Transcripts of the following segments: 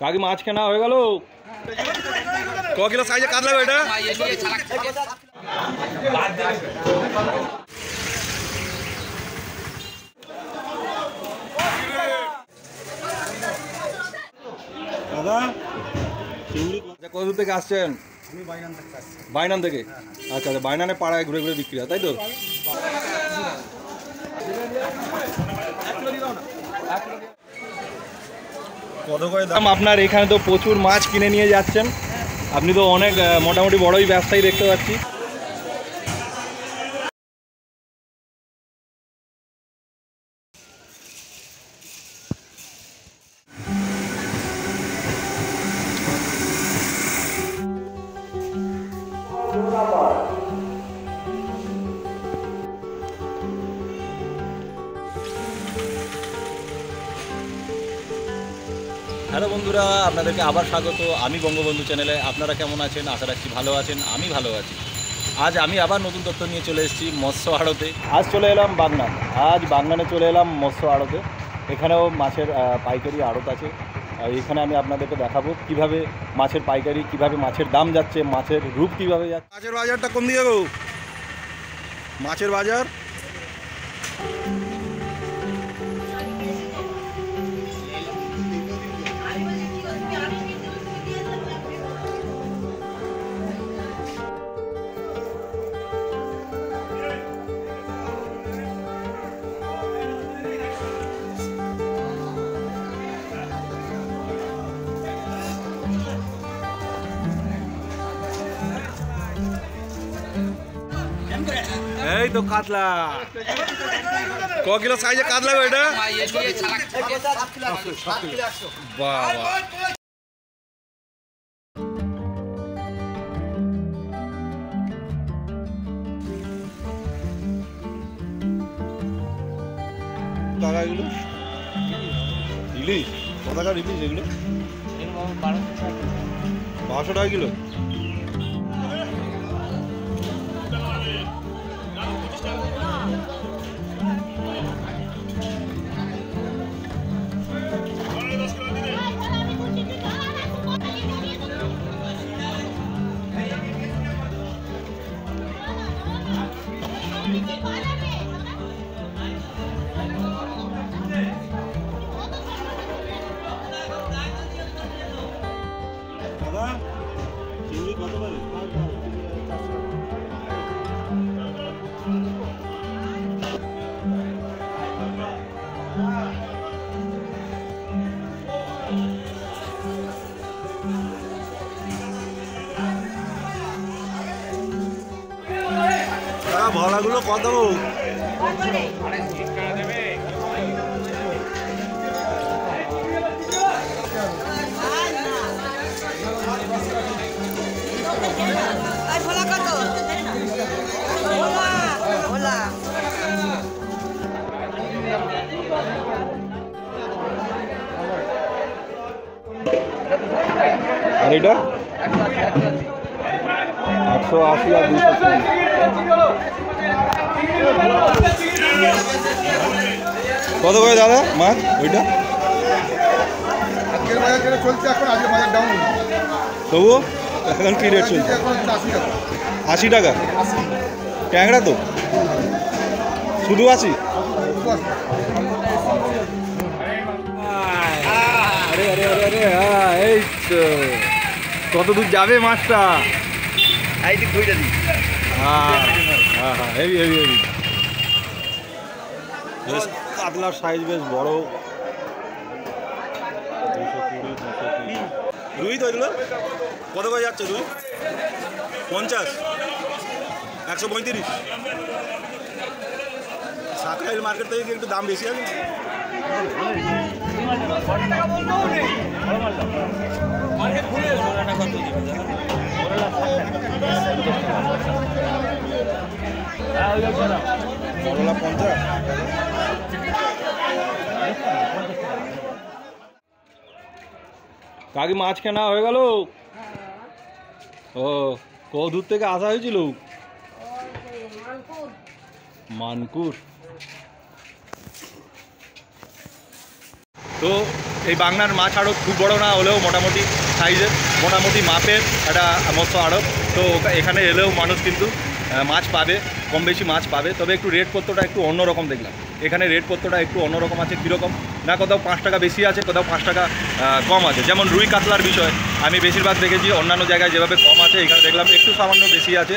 কাকি মাছ কেনা হয়ে গেল। ক কিলো সাইজে কাটলা এটা? দাদা কত দূর থেকে আসছেন? বাইনান থেকে। আচ্ছা আচ্ছা, বাইনানে পাড়ায় ঘুরে ঘুরে বিক্রি হয় তাই তো? কত করে দাম আপনার? এখানে তো প্রচুর মাছ কিনে নিয়ে যাচ্ছেন আপনি, তো অনেক মোটামুটি বড়ই ব্যবসায়ী দেখতে পাচ্ছি। হ্যালো বন্ধুরা, আপনাদেরকে আবার স্বাগত। আমি বঙ্গবন্ধু চ্যানেলে। আপনারা কেমন আছেন? আশা রাখছি ভালো আছেন। আমি ভালো আছি। আজ আমি আবার নতুন তথ্য নিয়ে চলে এসেছি মৎস্য আড়তে। আজ চলে এলাম বাগনান। আজ বাগনানে চলে এলাম মৎস্য আড়তে। এখানেও মাছের পাইকারি আড়ত আছে। এখানে আমি আপনাদেরকে দেখাবো কিভাবে মাছের পাইকারি, কিভাবে মাছের দাম যাচ্ছে, মাছের রূপ কিভাবে যাচ্ছে। মাছের বাজারটা কোন দিকে গো? মাছের বাজার এই তো কাতলা। ক কিলো সাইজে কাতলা এটা? বাবা টাকা এগুলো ইলিশ? কত টাকা ইলিশ এগুলো? 1200 টাকা কিলো। ভলাগুলো কত? আর এটা 180 আর 200। কত করে দাদা মাছ ওইটা? আজকের বাজার যেটা চলছে এখন, আজকে বাজার ডাউন। তবুও এখন কি রেট চলছে? 80 টাকা। ট্যাংরা তো শুধু 80? আরে আরে আরে আরে, হ্যাঁ এই তো। কত দূর যাবে মাছটা? হ্যাঁ হ্যাঁ হ্যাঁ, হেভি হেভি হেভি। বেশ কাতলার সাইজ বেশ বড়। 220 রুই তো এগুলো কত করে যাচ্ছে? রুই 50, 135। সাকরাইল মার্কেট থেকে একটু দাম বেশি আছে। করলা 50। কাকি মাছ কেনা হয়ে গেল? ও কত দূর থেকে আসা হয়েছিল? মানকুর। তো এই বাংলার মাছ আড়ত খুব বড় না হলেও মোটামুটি সাইজের, মোটামুটি মাপের একটা মৎস্য আড়ত। তো এখানে এলেও মানুষ কিন্তু মাছ পাবে, কম বেশি মাছ পাবে। তবে একটু রেট পত্রটা একটু অন্যরকম দেখলাম। এখানে রেট পত্রটা একটু অন্যরকম আছে। কীরকম না, কোথাও 5 টাকা বেশি আছে, কোথাও 5 টাকা কম আছে। যেমন রুই কাতলার বিষয় আমি বেশিরভাগ দেখেছি অন্যান্য জায়গায় যেভাবে কম আছে, এখানে দেখলাম একটু সামান্য বেশি আছে,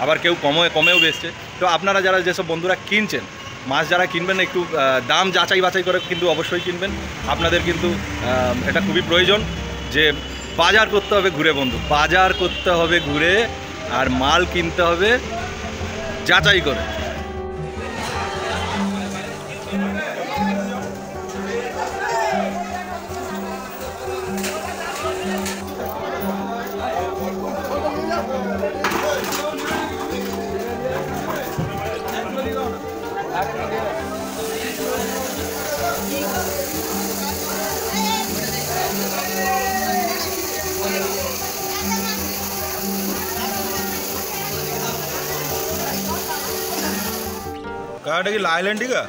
আবার কেউ কমেও বেচছে। তো আপনারা যারা যেসব বন্ধুরা কিনছেন মাছ, যারা কিনবেন একটু দাম যাচাই বাছাই করে কিন্তু অবশ্যই কিনবেন। আপনাদের কিন্তু এটা খুবই প্রয়োজন যে বাজার করতে হবে ঘুরে বন্ধু, বাজার করতে হবে ঘুরে, আর মাল কিনতে হবে যাচাই করে। কাটা কি লাইল্যান্ড টিকা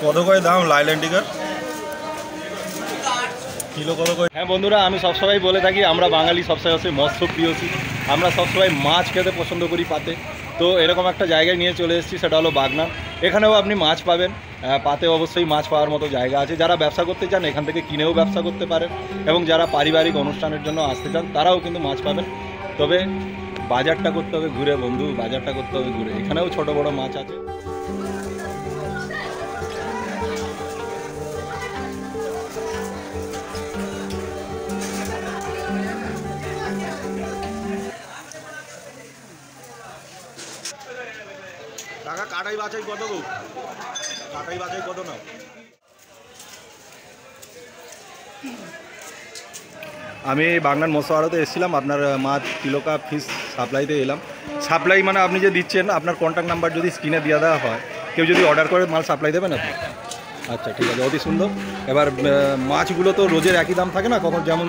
কত করে দাম লাইল্যান্ড টিকার কিলো কত করে? হ্যাঁ বন্ধুরা, আমি সবসময় বলে থাকি আমরা বাঙালি সবসময় হচ্ছে মৎস্য প্রিয়সী, আমরা সবসময় মাছ খেতে পছন্দ করি পাতে। তো এরকম একটা জায়গায় নিয়ে চলে এসেছি, সেটা হলো বাগনান। এখানেও আপনি মাছ পাবেন, পাতে অবশ্যই মাছ পাওয়ার মতো জায়গা আছে। যারা ব্যবসা করতে চান এখান থেকে কিনেও ব্যবসা করতে পারেন, এবং যারা পারিবারিক অনুষ্ঠানের জন্য আসতে চান তারাও কিন্তু মাছ পাবেন। তবে বাজারটা করতে হবে ঘুরে বন্ধু, বাজারটা করতে হবে ঘুরে। এখানেও ছোট বড় মাছ আছে। টাকা কাটাই বাছাই কত গো? কাটাই বাছাই কত নাও? আমি বাগনান মৎস্য আড়তে এসেছিলাম, আপনার মাছ কিলোকা ফিশ সাপ্লাইতে এলাম। সাপ্লাই মানে আপনি যে দিচ্ছেন, আপনার কন্ট্যাক্ট নাম্বার যদি স্ক্রিনে দিয়ে দেওয়া হয়, কেউ যদি অর্ডার করে মাল সাপ্লাই দেবেন আপনি? আচ্ছা ঠিক আছে, অতি সুন্দর। এবার মাছগুলো তো রোজের একই দাম থাকে না, কখন যেমন।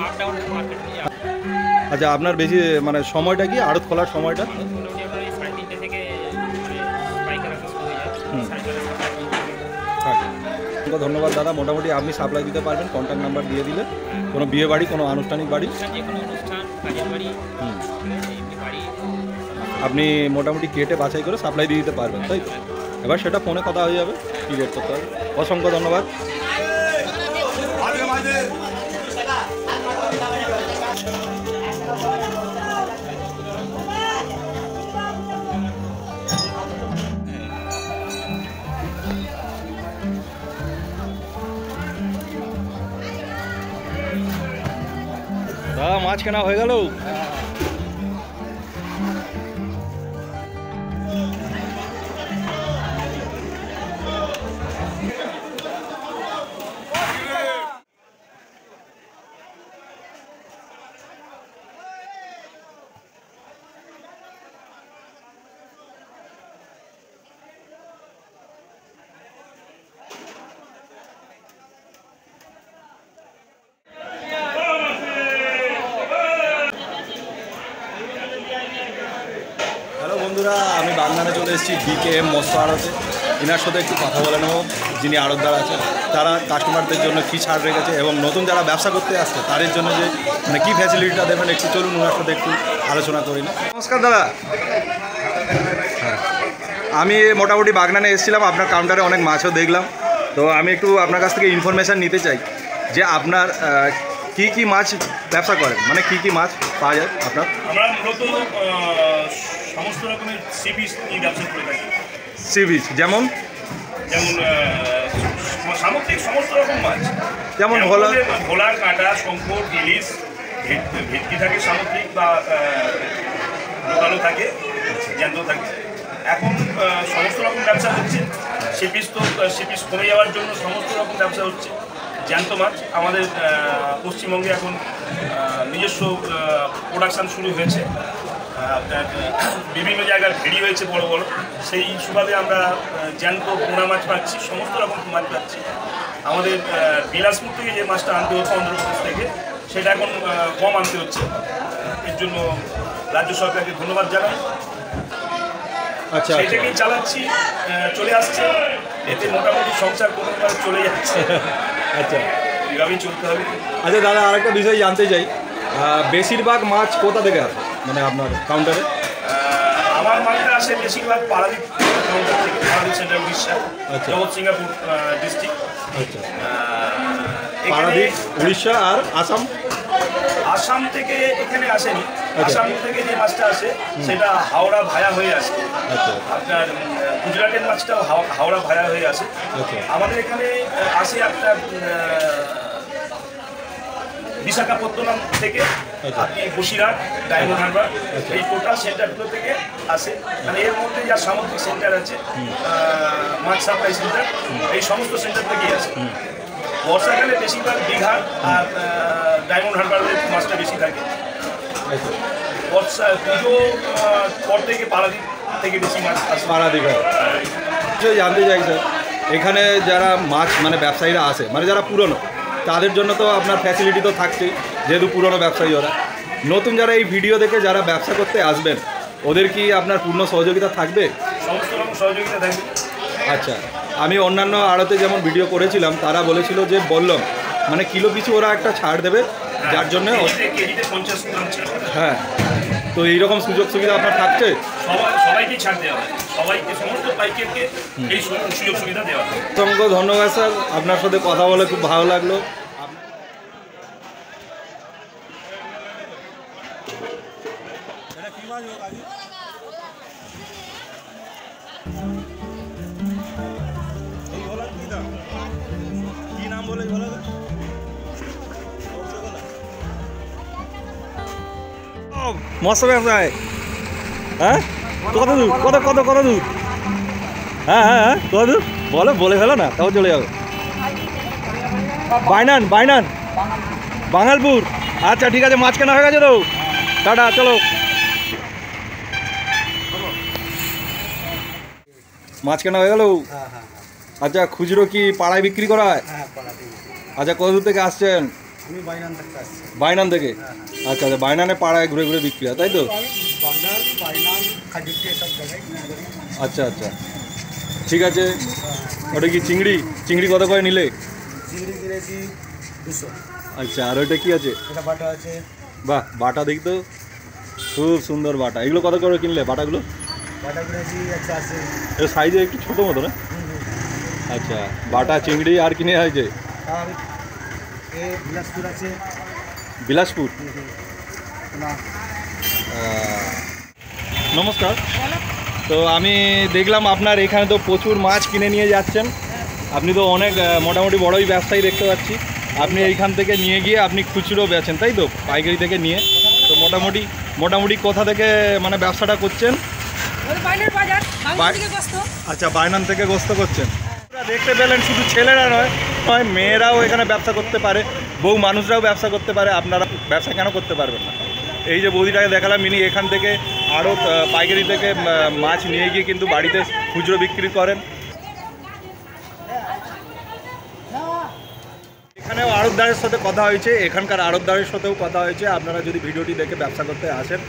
আচ্ছা, আপনার বেশি মানে সময়টা কি আড়ত খোলার সময়টা? ধন্যবাদ দাদা। মোটামুটি আপনি সাপ্লাই দিতে পারবেন কন্ট্যাক্ট নাম্বার দিয়ে দিলে। কোনো বিয়ে বাড়ি, কোনো আনুষ্ঠানিক বাড়ি, আপনি মোটামুটি কেটে বাছাই করে সাপ্লাই দিয়ে দিতে পারবেন, তাই তো? এবার সেটা ফোনে কথা হয়ে যাবে, কী রেট করতে হবে। অসংখ্য ধন্যবাদ। দাদা মাছ কেনা হয়ে গেল? বন্ধুরা, আমি বাগনানে চলে এসেছি BKM মৎস্য আড়তে। এনার সাথে একটু কথা বলে নেব, যিনি আড়তদার আছেন, তারা কাস্টমারদের জন্য কী ছাড় রেখেছে, এবং নতুন যারা ব্যবসা করতে আসছে তাদের জন্য যে মানে কী ফ্যাসিলিটিটা দেবেন, একটু চলুন ওনার সাথে একটু আলোচনা করি না। নমস্কার দাদা। হ্যাঁ, আমি মোটামুটি বাগনানে এসেছিলাম, আপনার কাউন্টারে অনেক মাছও দেখলাম। তো আমি একটু আপনার কাছ থেকে ইনফরমেশান নিতে চাই যে আপনার কী কী মাছ ব্যবসা করেন, মানে কী কী মাছ পাওয়া যায় আপনার? আমরা মূলত সমস্ত রকমের সি বিচ নিয়ে ব্যবসা করে থাকি। সি বিচ যেমন সামুদ্রিক সমস্ত রকম মাছ, যেমন ভোলার, কাঁটা, শঙ্কর, ইলিশ, ভেটকি থাকে সামুদ্রিক, বা লোকালও থাকে, জ্যান্ত থাকে। এখন সমস্ত রকম ব্যবসা হচ্ছে। সি বিচ কমে যাওয়ার জন্য সমস্ত রকম ব্যবসা হচ্ছে। জ্যান্ত মাছ আমাদের পশ্চিমবঙ্গে এখন নিজস্ব প্রোডাকশান শুরু হয়েছে। আপনার বিভিন্ন জায়গার ভেড়ি হয়েছে বড় বড়, সেই সুবাদে আমরা জ্যান্ত পোনা মাছ পাচ্ছি, সমস্ত রকম মাছ পাচ্ছি। আমাদের বিলাসপুর থেকে যে মাছটা আনতে হতো অন্ধ্রপ্রদেশ থেকে, সেটা এখন কম আনতে হচ্ছে। এর জন্য রাজ্য সরকারকে ধন্যবাদ জানাই। আচ্ছা, সেই থেকেই চালাচ্ছি, চলে আসছে। এতে মোটামুটি সংসার কোনোভাবে চলে যাচ্ছে। আচ্ছা এভাবেই চলতে হবে। আচ্ছা দাদা, আরেকটা বিষয় জানতে চাই, বেশিরভাগ মাছ কোথা থেকে আসে মানে আপনার কাউন্টারে? আমার মালটা আসে বেশিরভাগ পারাদ্বীপ কাউন্টার থেকে, পারাদ্বীপ সেন্টার উড়িষ্যা, আচ্ছা। জগৎসিংহপুর ডিস্ট্রিক্ট। আচ্ছা, পারাদ্বীপ, উড়িষ্যা আর আসাম? আসাম থেকে এখানে আসেনি। আচ্ছা। আসাম থেকে যে মাছটা আসে সেটা হাওড়া ভায়া হয়ে আসে। আচ্ছা আপনার গুজরাটের মাছটাও হাওড়া ভায়া হয়ে আসে। আচ্ছা আমাদের এখানে আসে আপনার বিশাখাপত্তনম থেকে, আচ্ছা। আপনি বসিরহাট, ডায়মন্ড হারবার, আচ্ছা। এই টোটাল সেন্টারগুলো থেকে আসে। মানে এর মধ্যে যা সামুদ্রিক সেন্টার আছে, মাছ সাপ্লাই সেন্টার, এই সমস্ত সেন্টার থেকেই আসে। বর্ষাকালে বেশিরভাগ দীঘা আর ডায়মন্ড হারবারের মাছটা বেশি থাকে। আচ্ছা, বর্ষা পুজো পর থেকে পারাদ্বীপ থেকে বেশি মাছ আসে। পারাদ্বীপ। জানতে চাই স্যার, এখানে যারা মাছ মানে ব্যবসায়ীরা আসে, মানে যারা পুরনো, তাদের জন্য তো আপনার ফ্যাসিলিটি তো থাকছেই, যেহেতু পুরনো ব্যবসায়ী ওরা। নতুন যারা এই ভিডিও দেখে যারা ব্যবসা করতে আসবেন, ওদের কি আপনার পূর্ণ সহযোগিতা থাকবে? সমস্ত রকম সহযোগিতা থাকবে। আচ্ছা, আমি অন্যান্য আড়তে যেমন ভিডিও করেছিলাম, তারা বলেছিল যে বললাম মানে কিলো পিছু ওরা একটা ছাড় দেবে, যার জন্য কেজিতে 50 গ্রাম ছাড়। হ্যাঁ, তো এইরকম সুযোগ সুবিধা আপনার থাকছে? সবাইকেই ছাড় দেওয়া হয়, সবাইকে, সমস্ত পাইকারকে এই সুযোগ সুবিধা দেওয়া হয়। অসংখ্য ধন্যবাদ স্যার, আপনার সাথে কথা বলে খুব ভালো লাগলো। কি নাম বলে বলা? মৎস্য ব্যবসায়, হ্যাঁ কত দূর, কত কত কত দূর? হ্যাঁ হ্যাঁ হ্যাঁ, কত দূর বলো, বলে ফেলো না, তাও চলে যাবে। বাইনান, বাইনান, বাঙালপুর। আচ্ছা ঠিক আছে, মাছ কেনা হয়ে গেছে তো, টাটা, চলো। মাছ কেনা হয়ে গেল? আচ্ছা, খুচরো কি পাড়ায় বিক্রি করা হয়? আচ্ছা, কত দূর থেকে আসছেন? আমি বাইনান থেকে আসছি। বাইনান থেকে? আচ্ছা আচ্ছা, বাইনানে পাড়ায় ঘুরে ঘুরে বিক্রি হয়, তাই তো? আচ্ছা আচ্ছা, ঠিক আছে। ওটা কি চিংড়ি? চিংড়ি কত করে নিলে? চিংড়ি কিনেছি 200। আচ্ছা, আর ওইটা কি আছে? এটা বাটা আছে। বাহ, বাটা দেখি তো, খুব সুন্দর বাটা। এগুলো কত করে কিনলে বাটাগুলো? বাটা কিনেছি 180। এটা সাইজে একটু ছোটো মতো না? আচ্ছা, বাটা চিংড়ি আর কিনে হয়েছে? আর এ বিলাসপুর আছে। বিলাসপুর? না, নমস্কার। তো আমি দেখলাম আপনার এখানে তো প্রচুর মাছ কিনে নিয়ে যাচ্ছেন। আপনি তো অনেক মোটামুটি বড়ই ব্যবসায়ী দেখতে পাচ্ছি। আপনি এইখান থেকে নিয়ে গিয়ে আপনি খুচরো বেচেন, তাই তো? পাইকারি থেকে নিয়ে। তো মোটামুটি কোথা থেকে মানে ব্যবসাটা করছেন? আচ্ছা, বাইনান থেকে গোস্ত করছেন। দেখতে পেলেন, শুধু ছেলেরা নয়, মেয়েরাও এখানে ব্যবসা করতে পারে, বউ মানুষরাও ব্যবসা করতে পারে। আপনারা ব্যবসা কেন করতে পারবেন না? এই যে বৌদিটাকে দেখালাম, ইনি এখান থেকে আরও পাইকারি থেকে মাছ নিয়ে গিয়ে কিন্তু বাড়িতে খুচরো বিক্রি করেন। এখানেও আড়তদারের সাথে কথা হয়েছে, এখানকার আড়তদারের সাথেও কথা হয়েছে। আপনারা যদি ভিডিওটি দেখে ব্যবসা করতে আসেন,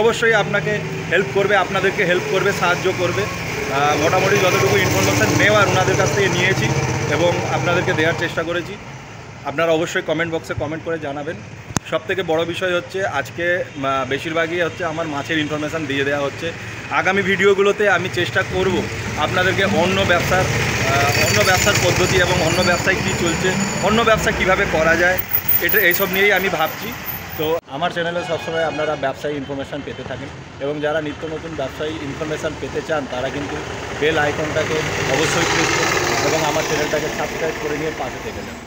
অবশ্যই আপনাকে হেল্প করবে, আপনাদেরকে হেল্প করবে, সাহায্য করবে। মোটামুটি যতটুকু ইনফরমেশান নেওয়ার ওনাদের কাছ থেকে নিয়েছি এবং আপনাদেরকে দেওয়ার চেষ্টা করেছি। আপনারা অবশ্যই কমেন্ট বক্সে কমেন্ট করে জানাবেন। সবথেকে বড় বিষয় হচ্ছে, আজকে বেশিরভাগই হচ্ছে আমার মাছের ইনফরমেশান দিয়ে দেওয়া হচ্ছে। আগামী ভিডিওগুলোতে আমি চেষ্টা করব আপনাদেরকে অন্য ব্যবসার পদ্ধতি এবং অন্য ব্যবসায় কী চলছে, অন্য ব্যবসা কিভাবে করা যায়, এইসব নিয়েই আমি ভাবছি। তো আমার চ্যানেলে সবসময় আপনারা ব্যবসায়ী ইনফরমেশান পেতে থাকেন, এবং যারা নিত্য নতুন ব্যবসায়ী ইনফরমেশান পেতে চান তারা কিন্তু বেল আইকনটাকে অবশ্যই প্রেস করুন এবং আমার চ্যানেলটাকে সাবস্ক্রাইব করে নিয়ে পাশে থেকে যান।